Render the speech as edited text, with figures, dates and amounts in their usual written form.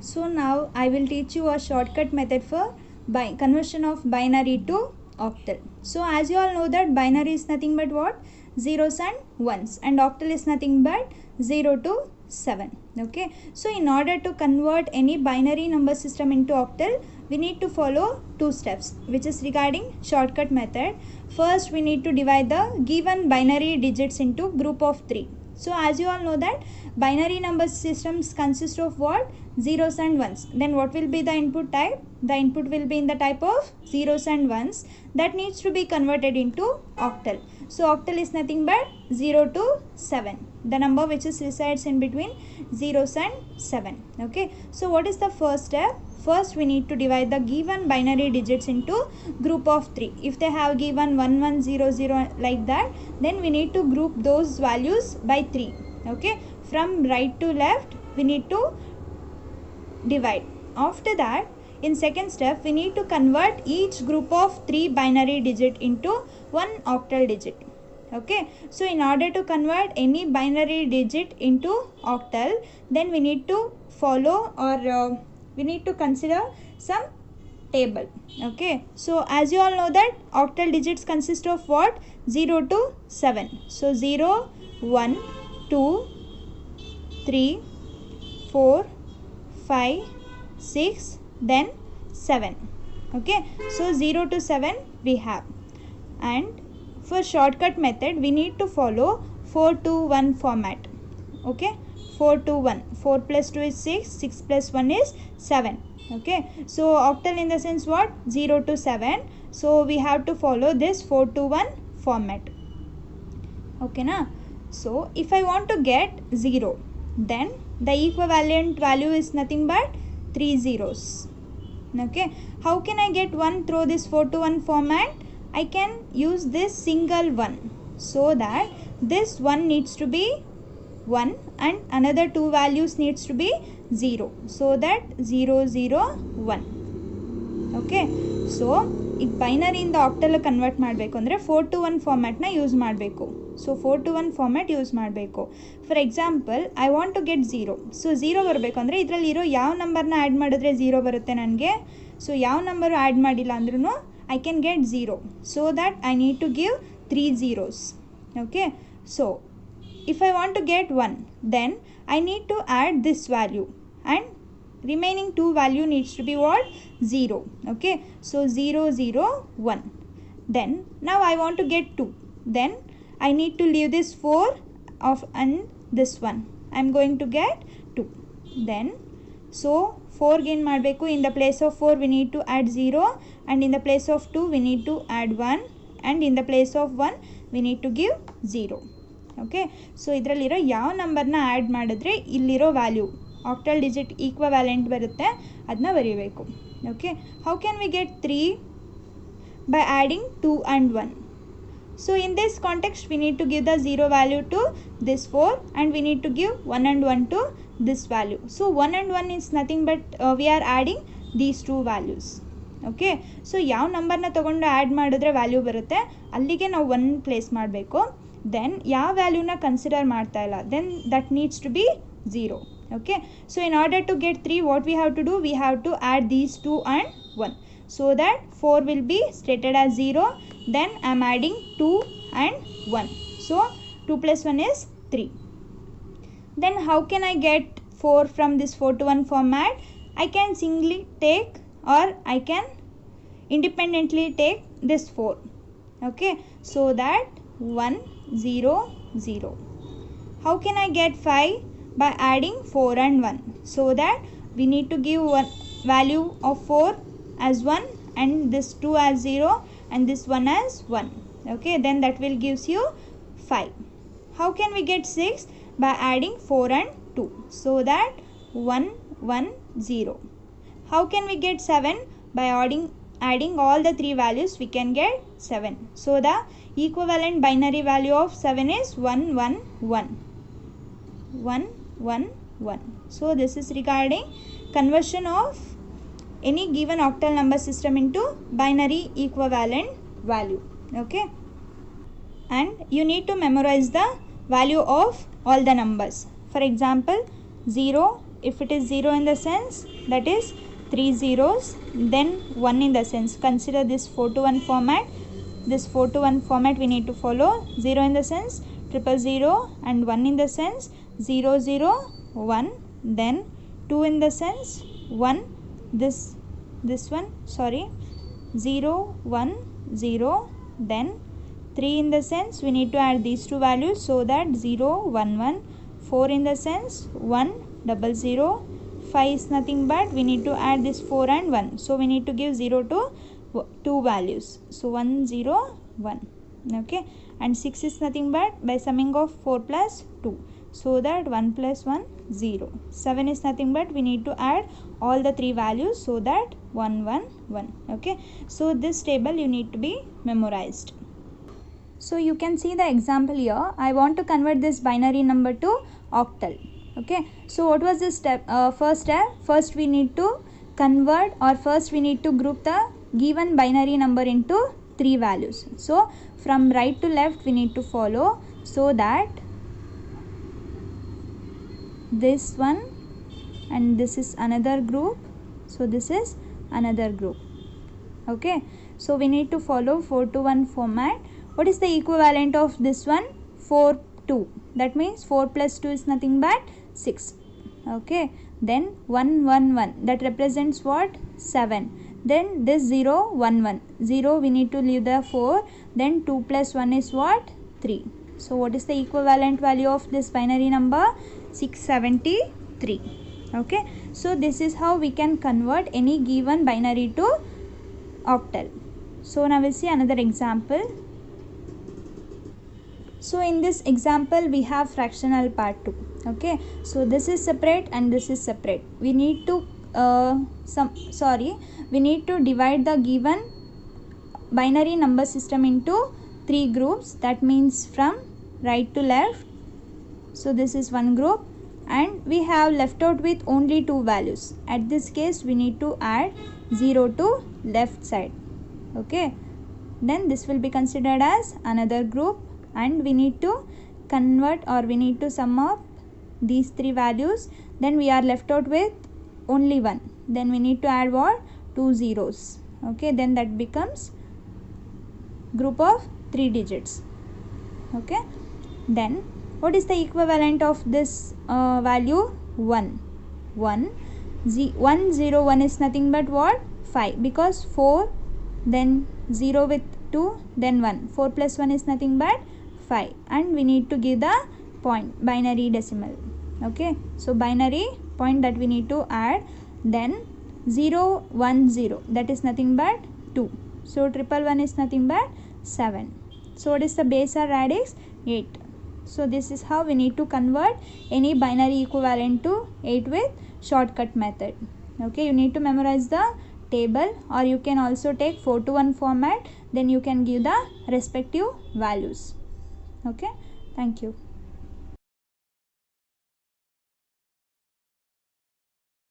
So now I will teach you a shortcut method for conversion of binary to octal. So as you all know that binary is nothing but what? Zeros and ones, and octal is nothing but 0 to 7. Okay. So in order to convert any binary number system into octal, we need to follow two steps, which is regarding shortcut method. First, we need to divide the given binary digits into group of 3. So as you all know that binary number systems consist of what? Zeros and ones. Then what will be the input type? The input will be in the type of zeros and ones that needs to be converted into octal. So octal is nothing but 0 to 7, the number which is resides in between zeros and 7. Okay. So what is the first step? First, we need to divide the given binary digits into group of 3. If they have given 1 1 0 0 like that, then we need to group those values by 3. Okay, from right to left we need to divide. After that, in second step, we need to convert each group of 3 binary digit into one octal digit. Okay, so in order to convert any binary digit into octal, then we need to follow or we need to consider some table. Okay, so as you all know that octal digits consist of what? 0 to 7. So 0 1 2 3 4 5 6 then 7. Okay, so 0 to 7 we have, and for shortcut method we need to follow 4 to 1 format. Okay, 4 to 1, 4 plus 2 is 6, 6 plus 1 is 7. Okay, so octal in the sense what? 0 to 7. So we have to follow this 4 to 1 format. Okay na? So if I want to get 0, then the equivalent value is nothing but 3 zeros. Okay, how can I get 1 through this 4 to 1 format? I can use this single 1, so that this 1 needs to be 1 and another two values needs to be 0, so that 0 0 1. Okay, so if binary in the octal convert ಮಾಡಬೇಕು ಅಂದರೆ 4 to 1 format ನ use ಮಾಡಬೇಕು. So 4 to 1 format use ಮಾಡಬೇಕು. For example I want to get 0. So 0 ಬರಬೇಕು ಅಂದರೆ ಇದರಲ್ಲಿರೋ ಯಾವ ನಂಬರ್ನ add ಮಾಡಿದ್ರೆ 0 ಬರುತ್ತೆ ನನಗೆ. ಸೊ ಯಾವ ನಂಬರು ಆ್ಯಡ್ ಮಾಡಿಲ್ಲ ಅಂದ್ರೂ I can get 0, so that I need to give 3 zeros. Okay, so if I want to get 1, then I need to add this value, and remaining two value needs to be what? 0. Okay, so 0 0 1. Then now I want to get 2, then I need to leave this 4 of and this one. I am going to get 2. Then so 4 gain ಮಾಡಬೇಕು. In the place of 4 we need to add 0, and in the place of 2 we need to add 1, and in the place of 1 we need to give 0. Okay, so ಇದರಲ್ಲಿರೋ ಯಾವ ನಂಬರ್ನ add ಮಾಡಿದ್ರೆ ಇಲ್ಲಿರೋ value octal digit ಈಕ್ವವ್ಯಾಲೆಂಟ್ ಬರುತ್ತೆ ಅದನ್ನ ಬರೀಬೇಕು. Okay, how can we get 3? by adding 2 and 1. So in this context we need to give the 0 value to this 4, and we need to give 1 and 1 to this value. So 1 and 1 is nothing but we are adding these two values. Okay, so ಯಾವ ನಂಬರ್ನ ತೊಗೊಂಡು add ಮಾಡಿದ್ರೆ value ಬರುತ್ತೆ ಅಲ್ಲಿಗೆ ನಾವು 1 place ಮಾಡಬೇಕು. Then ಯಾವ ವ್ಯಾಲ್ಯೂನ consider ಮಾಡ್ತಾ ಇಲ್ಲ, then that needs to be 0. Okay, so in order to get 3, what we have to do? We have to add these 2 and 1, so that 4 will be stated as 0. Then I am adding 2 and 1, so 2 plus 1 is 3. Then how can I get 4 from this 4 to 1 format? I can singly take, or I can independently take this 4. Okay, so that 1 0 0. How can I get 5? By adding 4 and 1, so that we need to give one value of 4 as 1, and this 2 as 0, and this 1 as 1. Okay, then that will gives you 5. How can we get 6? By adding 4 and 2, so that 1 1 0. How can we get 7? By adding all the three values we can get 7. So the equivalent binary value of 7 is 1 1 1 1 1 1. So this is regarding conversion of any given octal number system into binary equivalent value. Okay, and you need to memorize the value of all the numbers. For example, 0 if it is 0 in the sense, that is 3 zeros, then 1 in the sense. Consider this 4 to 1 format. This 4 to 1 format we need to follow. 0 in the sense 000, and 1 in the sense 001, then 2 in the sense 1, this one, sorry, 010, then 3 in the sense we need to add these two values, so that 011, 4 in the sense 100, 5 is nothing but we need to add this 4 and 1, so we need to give 0 to 2 values, so 101. Okay, and 6 is nothing but by summing of 4 plus 2, so that 1 plus 1 0. 7 is nothing but we need to add all the 3 values, so that 111. Okay, so this table you need to be memorized. So you can see the example here. I want to convert this binary number to octal. Okay, so what was this step? First step, first we need to convert, or first we need to group the given binary number into 3 values. So from right to left we need to follow, so that this one and this is another group, so this is another group. Okay, so we need to follow 4 to 1 format. What is the equivalent of this one? 4 2, that means 4 plus 2 is nothing but 6. Okay, then 111, that represents what? 7. Then this 011, 0 we need to leave the 4, then 2 plus 1 is what? 3. So what is the equivalent value of this binary number? 673. Okay, so this is how we can convert any given binary to octal. So now we'll see another example. So in this example we have fractional part 2. Okay, so this is separate and this is separate. We need to we need to divide the given binary number system into 3 groups. That means from right to left. So this is one group, and we have left out with only 2 values. At this case we need to add 0 to left side. Okay, then this will be considered as another group, and we need to convert, or we need to sum up these 3 values. Then we are left out with only 1. Then we need to add what? 2 zeros. Okay, then that becomes group of 3 digits. Okay, then what is the equivalent of this value? 1. 101 is nothing but what? 5, because 4, then 0 with 2, then 1. 4 plus 1 is nothing but 5, and we need to give the point, binary decimal. Okay, so binary point that we need to add, then 010, that is nothing but 2, so 111 is nothing but 7. So what is the base or radix? 8. So this is how we need to convert any binary equivalent to 8 with shortcut method. Okay, you need to memorize the table, or you can also take 4 to 1 format, then you can give the respective values. Okay, thank you.